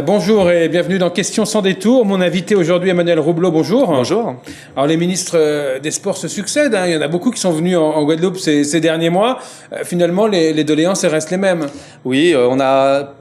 Bonjour et bienvenue dans Questions sans détour. Mon invité aujourd'hui, Emmanuel Roublot, bonjour. Bonjour. Alors les ministres des Sports se succèdent, hein. Il y en a beaucoup qui sont venus en Guadeloupe ces derniers mois. Finalement, les doléances elles restent les mêmes. Oui, on a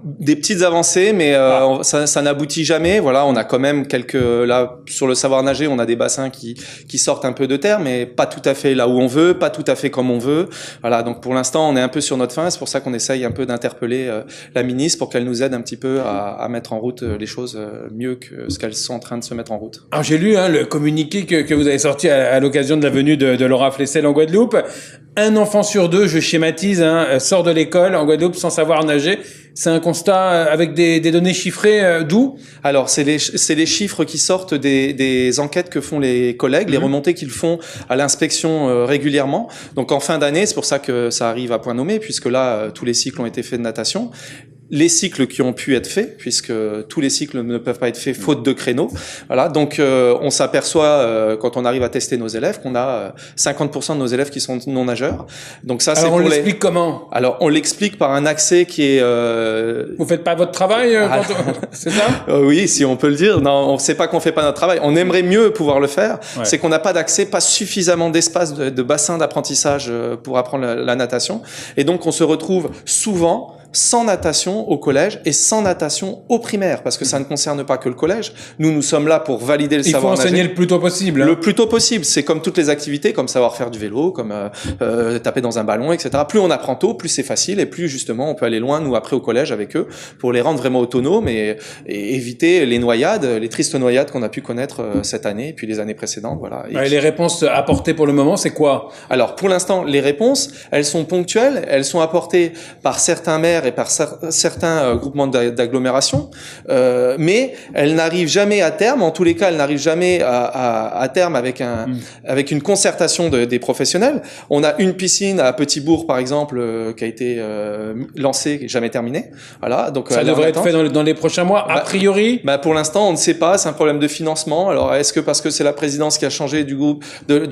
des petites avancées, mais ça n'aboutit jamais. Voilà, on a quand même là sur le savoir nager, on a des bassins qui sortent un peu de terre, mais pas tout à fait là où on veut, pas tout à fait comme on veut. Voilà, donc pour l'instant, on est un peu sur notre fin. C'est pour ça qu'on essaye un peu d'interpeller la ministre pour qu'elle nous aide un petit peu à mettre en route les choses mieux que ce qu'elles sont en train de se mettre en route. Alors j'ai lu le communiqué que vous avez sorti à l'occasion de la venue de Laura Flessel en Guadeloupe. Un enfant sur deux, je schématise, sort de l'école en Guadeloupe sans savoir nager. C'est un constat avec des données chiffrées d'où? Alors, c'est les chiffres qui sortent des enquêtes que font les collègues, les remontées qu'ils font à l'inspection régulièrement. Donc, en fin d'année, c'est pour ça que ça arrive à point nommé, puisque là, tous les cycles ont été faits de natation. Les cycles qui ont pu être faits, puisque tous les cycles ne peuvent pas être faits faute de créneaux. Voilà, donc on s'aperçoit quand on arrive à tester nos élèves qu'on a 50% de nos élèves qui sont non nageurs. Donc ça, c'est on l'explique comment? Alors on l'explique par un accès qui est. Vous faites pas votre travail, c'est ça? Oui, si on peut le dire. Non, on sait pas qu'on fait pas notre travail. On aimerait mieux pouvoir le faire. Ouais. C'est qu'on n'a pas d'accès, pas suffisamment d'espace de bassin d'apprentissage pour apprendre la natation, et donc on se retrouve souvent sans natation au collège et sans natation au primaire, parce que ça ne concerne pas que le collège. Nous sommes là pour valider le savoir nager. Il faut enseigner le plus tôt possible. Le plus tôt possible. C'est comme toutes les activités, comme savoir faire du vélo, comme taper dans un ballon, etc. Plus on apprend tôt, plus c'est facile, et plus justement on peut aller loin, nous, après au collège avec eux, pour les rendre vraiment autonomes et éviter les noyades, les tristes noyades qu'on a pu connaître cette année et puis les années précédentes. Voilà. Et les réponses apportées pour le moment, c'est quoi? Alors, pour l'instant, les réponses, elles sont ponctuelles, elles sont apportées par certains maires et par certains groupements d'agglomération, mais elles n'arrivent jamais à terme. En tous les cas, elles n'arrivent jamais à terme avec une concertation des professionnels. On a une piscine à Petit-Bourg, par exemple, qui a été lancée, qui n'est jamais terminée. Voilà, donc ça devrait être fait dans les prochains mois, a priori. Pour l'instant, on ne sait pas. C'est un problème de financement. Alors, est-ce que parce que c'est la présidence qui a changé du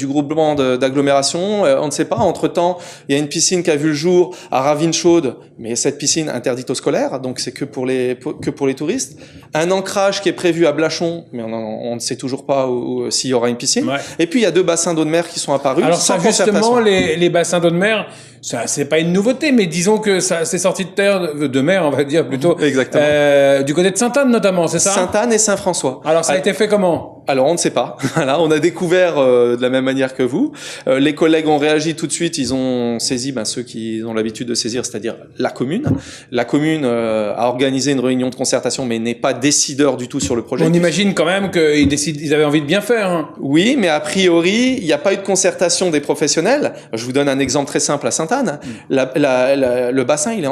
groupement d'agglomération, on ne sait pas. Entre-temps, il y a une piscine qui a vu le jour à Ravine-Chaude, mais cette piscine interdite aux scolaires, donc c'est que pour les touristes. Un ancrage qui est prévu à Blachon, mais on ne sait toujours pas s'il y aura une piscine. Ouais. Et puis il y a 2 bassins d'eau de mer qui sont apparus. Alors ça, justement, les bassins d'eau de mer, ça c'est pas une nouveauté, mais disons que ça c'est sorti de mer, on va dire plutôt. Exactement. Du côté de Sainte-Anne notamment, c'est ça? Sainte-Anne et Saint-François. Alors ça a été fait comment? Alors on ne sait pas. Voilà, on a découvert de la même manière que vous. Les collègues ont réagi tout de suite. Ils ont saisi ceux qui ont l'habitude de saisir, c'est-à-dire la commune. La commune a organisé une réunion de concertation, mais n'est pas décideur du tout sur le projet. On imagine quand même qu'ils avaient envie de bien faire. Hein. Oui, mais a priori, il n'y a pas eu de concertation des professionnels. Je vous donne un exemple très simple à Sainte-Anne. Le bassin, il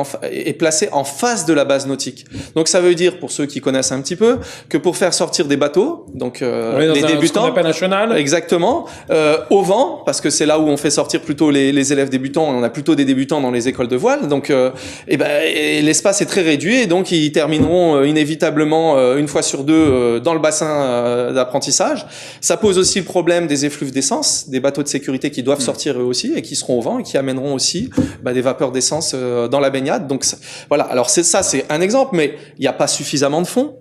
est placé en face de la base nautique. Donc ça veut dire, pour ceux qui connaissent un petit peu, que pour faire sortir des bateaux, donc les débutants, ce qu'on appelle un chenal. Exactement, au vent, parce que c'est là où on fait sortir plutôt les élèves débutants. On a plutôt des débutants dans les écoles de voile, donc l'espace est très réduit, et donc ils termineront inévitablement une fois sur deux dans le bassin d'apprentissage. Ça pose aussi le problème des effluves d'essence, des bateaux de sécurité qui doivent sortir eux aussi et qui seront au vent et qui amèneront aussi des vapeurs d'essence dans la baignade. Donc voilà, alors c'est un exemple, mais il n'y a pas suffisamment de fonds.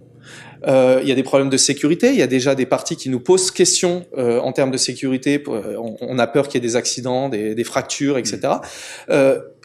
Il y a des problèmes de sécurité, il y a déjà des parties qui nous posent question en termes de sécurité, on a peur qu'il y ait des accidents, des fractures, etc.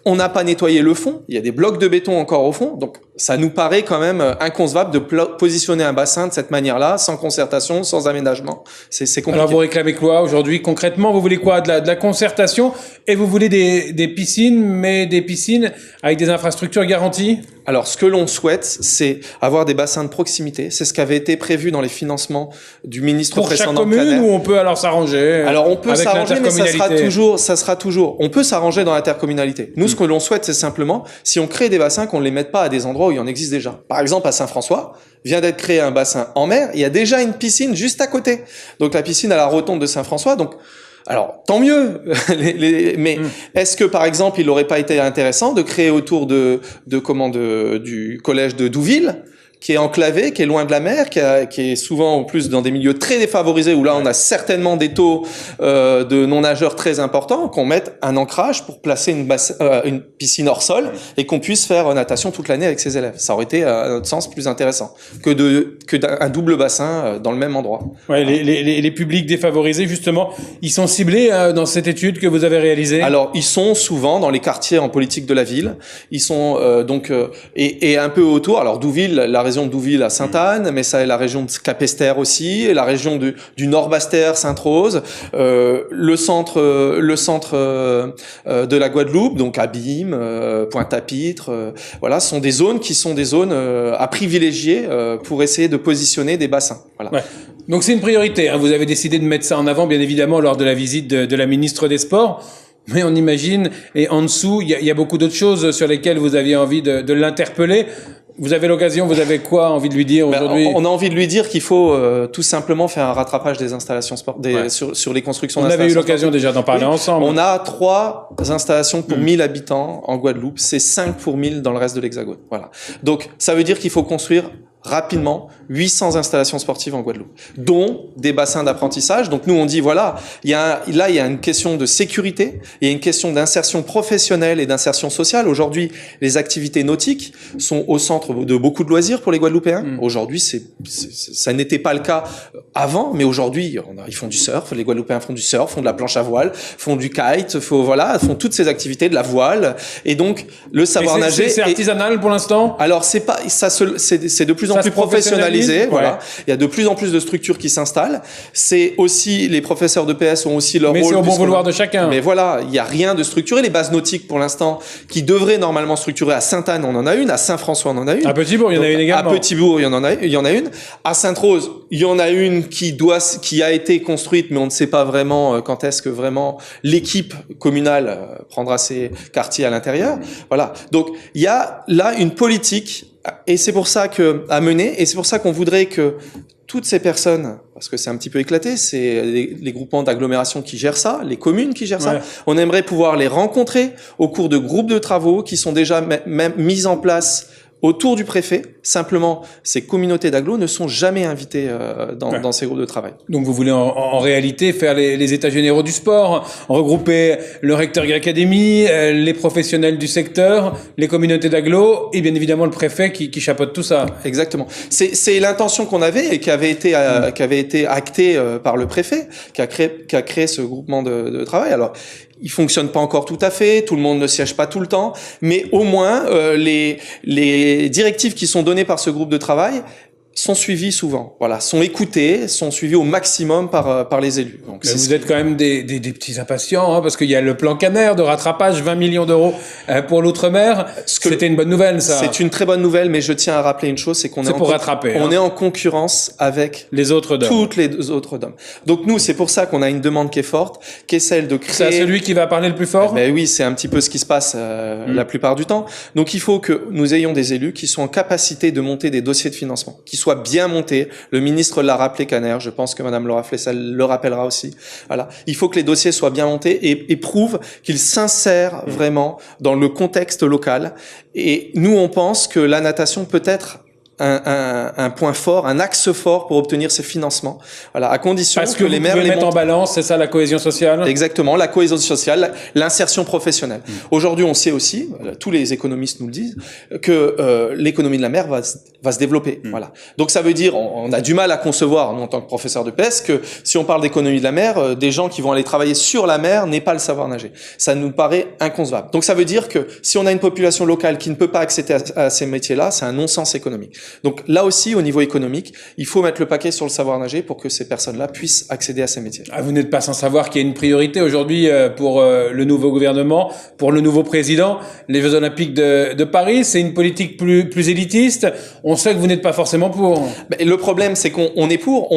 On n'a pas nettoyé le fond, il y a des blocs de béton encore au fond, donc ça nous paraît quand même inconcevable de positionner un bassin de cette manière-là, sans concertation, sans aménagement. C'est compliqué. Alors vous réclamez quoi aujourd'hui concrètement? Vous voulez quoi? De la concertation, et vous voulez des piscines, mais des piscines avec des infrastructures garanties? Alors, ce que l'on souhaite, c'est avoir des bassins de proximité. C'est ce qui avait été prévu dans les financements du ministre précédent. Pour chaque commune, ou on peut alors s'arranger? Alors, on peut s'arranger, mais ça sera toujours. On peut s'arranger dans l'intercommunalité. Nous, ce que l'on souhaite, c'est simplement, si on crée des bassins, qu'on ne les mette pas à des endroits où il y en existe déjà. Par exemple, à Saint-François, vient d'être créé un bassin en mer. Il y a déjà une piscine juste à côté. Donc, la piscine à la rotonde de Saint-François. Donc, alors, tant mieux. Mais est-ce que, par exemple, il n'aurait pas été intéressant de créer autour du collège de Douville, qui est enclavé, qui est loin de la mer, qui est souvent en plus dans des milieux très défavorisés où là on a certainement des taux de non-nageurs très importants, qu'on mette un ancrage pour placer une piscine hors sol et qu'on puisse faire natation toute l'année avec ses élèves. Ça aurait été, à notre sens, plus intéressant que d'un double bassin dans le même endroit. Ouais, les publics défavorisés, justement, ils sont ciblés dans cette étude que vous avez réalisée? Alors, ils sont souvent dans les quartiers en politique de la ville. Ils sont et un peu autour. Alors, Douville, la région de Douville à Sainte-Anne, mais ça est la région de Capesterre aussi, et la région du Nord-Bastère, Sainte-Rose, le centre de la Guadeloupe, donc Abîme, Pointe-à-Pitre. Voilà, ce sont des zones qui sont des zones à privilégier pour essayer de positionner des bassins. Voilà. Ouais. Donc c'est une priorité, hein. Vous avez décidé de mettre ça en avant, bien évidemment, lors de la visite de la ministre des Sports. Mais on imagine, et en dessous, il y a beaucoup d'autres choses sur lesquelles vous aviez envie de l'interpeller. Vous avez l'occasion, vous avez quoi envie de lui dire aujourd'hui? On a envie de lui dire qu'il faut tout simplement faire un rattrapage des installations sportives, sur les constructions d'installations. On avait eu l'occasion déjà d'en parler ensemble. On a 3 installations pour 1000 habitants en Guadeloupe, c'est 5 pour 1000 dans le reste de l'Hexagone. Voilà. Donc ça veut dire qu'il faut construire rapidement 800 installations sportives en Guadeloupe, dont des bassins d'apprentissage. Donc nous on dit voilà, il y a une question de sécurité, il y a une question d'insertion professionnelle et d'insertion sociale. Aujourd'hui, les activités nautiques sont au centre de beaucoup de loisirs pour les Guadeloupéens. Aujourd'hui, ça n'était pas le cas avant, mais aujourd'hui, ils font du surf, les Guadeloupéens font du surf, font de la planche à voile, font du kite, font toutes ces activités, de la voile, et donc le savoir nager. C'est artisanal pour l'instant. Alors c'est de plus en plus professionnalisé, voilà. Il y a de plus en plus de structures qui s'installent. C'est aussi, les professeurs de PS ont aussi leur rôle. Mais c'est au bon vouloir de chacun. Mais voilà, il y a rien de structuré. Les bases nautiques, pour l'instant, qui devraient normalement structurer à Sainte-Anne, on en a une. À Saint-François, on en a une. À Petit-Bourg, il y en a une également. À Petit-Bourg, il y en a une. À Sainte-Rose, il y en a une qui a été construite, mais on ne sait pas vraiment quand est-ce que vraiment l'équipe communale prendra ses quartiers à l'intérieur. Voilà. Donc, il y a là une politique. Et c'est pour ça à mener, et c'est pour ça qu'on voudrait que toutes ces personnes, parce que c'est un petit peu éclaté, c'est les groupements d'agglomération qui gèrent ça, les communes qui gèrent ça, on aimerait pouvoir les rencontrer au cours de groupes de travaux qui sont déjà même mis en place autour du préfet. Simplement, ces communautés d'agglo ne sont jamais invitées dans ces groupes de travail. Donc vous voulez en réalité faire les états généraux du sport, regrouper le recteur de l'académie, les professionnels du secteur, les communautés d'agglo et bien évidemment le préfet qui chapeaute tout ça. Exactement. C'est l'intention qu'on avait et qui avait été actée par le préfet, qui a créé ce groupement de travail. Alors, il fonctionne pas encore tout à fait, tout le monde ne siège pas tout le temps, mais au moins les directives qui sont données par ce groupe de travail sont suivis souvent, voilà, sont écoutés, sont suivis au maximum par les élus. Donc, vous êtes quand même des petits impatients, hein, parce qu'il y a le plan Caner de rattrapage, 20 millions d'euros pour l'outre-mer. C'était une bonne nouvelle, ça. C'est une très bonne nouvelle, mais je tiens à rappeler une chose, c'est qu'on est en concurrence avec les autres DOM. Toutes les autres DOM. Donc nous, c'est pour ça qu'on a une demande qui est forte, qui est celle de créer... C'est celui qui va parler le plus fort? Ben oui, c'est un petit peu ce qui se passe la plupart du temps. Donc il faut que nous ayons des élus qui sont en capacité de monter des dossiers de financement, qui soit bien monté. Le ministre l'a rappelé, Caner. Je pense que Madame Laura Flessel le rappellera aussi. Voilà. Il faut que les dossiers soient bien montés et prouvent qu'ils s'insèrent vraiment dans le contexte local. Et nous, on pense que la natation peut être un point fort, un axe fort pour obtenir ces financements. Voilà, à condition que les maires les mettent en balance, c'est ça la cohésion sociale? Exactement, la cohésion sociale, l'insertion professionnelle. Aujourd'hui, on sait aussi, tous les économistes nous le disent, que l'économie de la mer va se développer. Voilà. Donc ça veut dire, on a du mal à concevoir, nous en tant que professeurs de pêche, que si on parle d'économie de la mer, des gens qui vont aller travailler sur la mer n'aient pas le savoir nager. Ça nous paraît inconcevable. Donc ça veut dire que si on a une population locale qui ne peut pas accéder à ces métiers-là, c'est un non-sens économique. Donc là aussi, au niveau économique, il faut mettre le paquet sur le savoir nager pour que ces personnes-là puissent accéder à ces métiers. Ah, vous n'êtes pas sans savoir qu'il y a une priorité aujourd'hui pour le nouveau gouvernement, pour le nouveau président. Les Jeux Olympiques de Paris, c'est une politique plus élitiste. On sait que vous n'êtes pas forcément pour. Mais le problème, c'est qu'on est pour,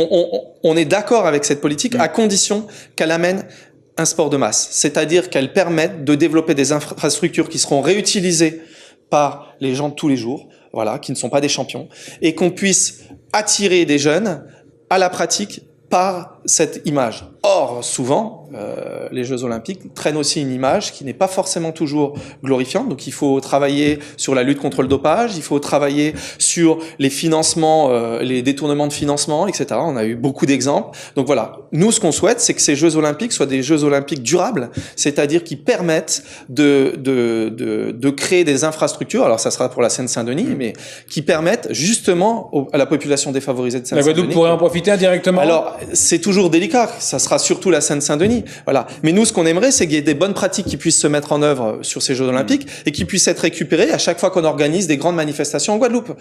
on est d'accord avec cette politique à condition qu'elle amène un sport de masse. C'est-à-dire qu'elle permette de développer des infrastructures qui seront réutilisées par les gens de tous les jours, voilà, qui ne sont pas des champions, et qu'on puisse attirer des jeunes à la pratique par cette image. Or, souvent, les Jeux Olympiques traînent aussi une image qui n'est pas forcément toujours glorifiante. Donc, il faut travailler sur la lutte contre le dopage, il faut travailler sur les financements, les détournements de financement, etc. On a eu beaucoup d'exemples. Donc voilà, nous, ce qu'on souhaite, c'est que ces Jeux Olympiques soient des Jeux Olympiques durables, c'est-à-dire qui permettent de créer des infrastructures. Alors, ça sera pour la Seine-Saint-Denis, mais qui permettent justement à la population défavorisée de Seine-Saint-Denis. La Guadeloupe pourrait en profiter indirectement. Alors, c'est toujours délicat. Ça sera surtout la Seine-Saint-Denis. Voilà. Mais nous, ce qu'on aimerait, c'est qu'il y ait des bonnes pratiques qui puissent se mettre en œuvre sur ces Jeux Olympiques et qui puissent être récupérées à chaque fois qu'on organise des grandes manifestations en Guadeloupe.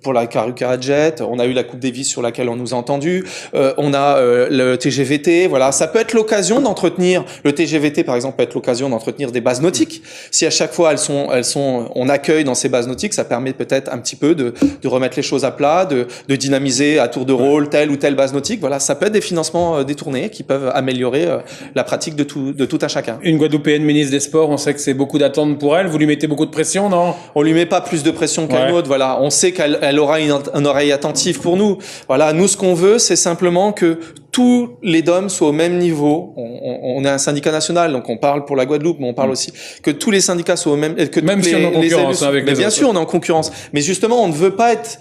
Pour la Carucarajet, on a eu la Coupe Davis sur laquelle on nous a entendu. On a le TGVT. Voilà. Ça peut être l'occasion d'entretenir, le TGVT, par exemple, peut être l'occasion d'entretenir des bases nautiques. Si à chaque fois on accueille dans ces bases nautiques, ça permet peut-être un petit peu de remettre les choses à plat, de dynamiser à tour de rôle telle ou telle base nautique. Voilà. Ça peut être des financements détournés qui peuvent améliorer la pratique de tout un chacun. Une Guadeloupéenne ministre des Sports, on sait que c'est beaucoup d'attentes pour elle. Vous lui mettez beaucoup de pression, non? On lui met pas plus de pression qu'à une autre. Voilà, on sait qu'elle aura une oreille attentive pour nous. Voilà, nous ce qu'on veut, c'est simplement que tous les DOM soient au même niveau. On est un syndicat national, donc on parle pour la Guadeloupe, mais on parle aussi que tous les syndicats soient au même, que même si on est en concurrence avec les autres. Bien sûr, on est en concurrence. Mais justement, on ne veut pas être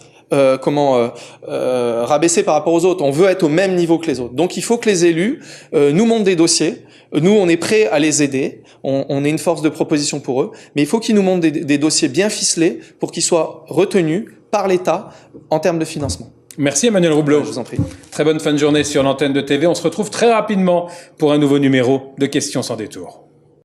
rabaissé par rapport aux autres. On veut être au même niveau que les autres. Donc, il faut que les élus nous montrent des dossiers. Nous, on est prêts à les aider. On est une force de proposition pour eux. Mais il faut qu'ils nous montrent des dossiers bien ficelés pour qu'ils soient retenus par l'État en termes de financement. Merci Emmanuel Roublot. Je vous en prie. Très bonne fin de journée sur l'antenne de TV. On se retrouve très rapidement pour un nouveau numéro de Questions sans détour.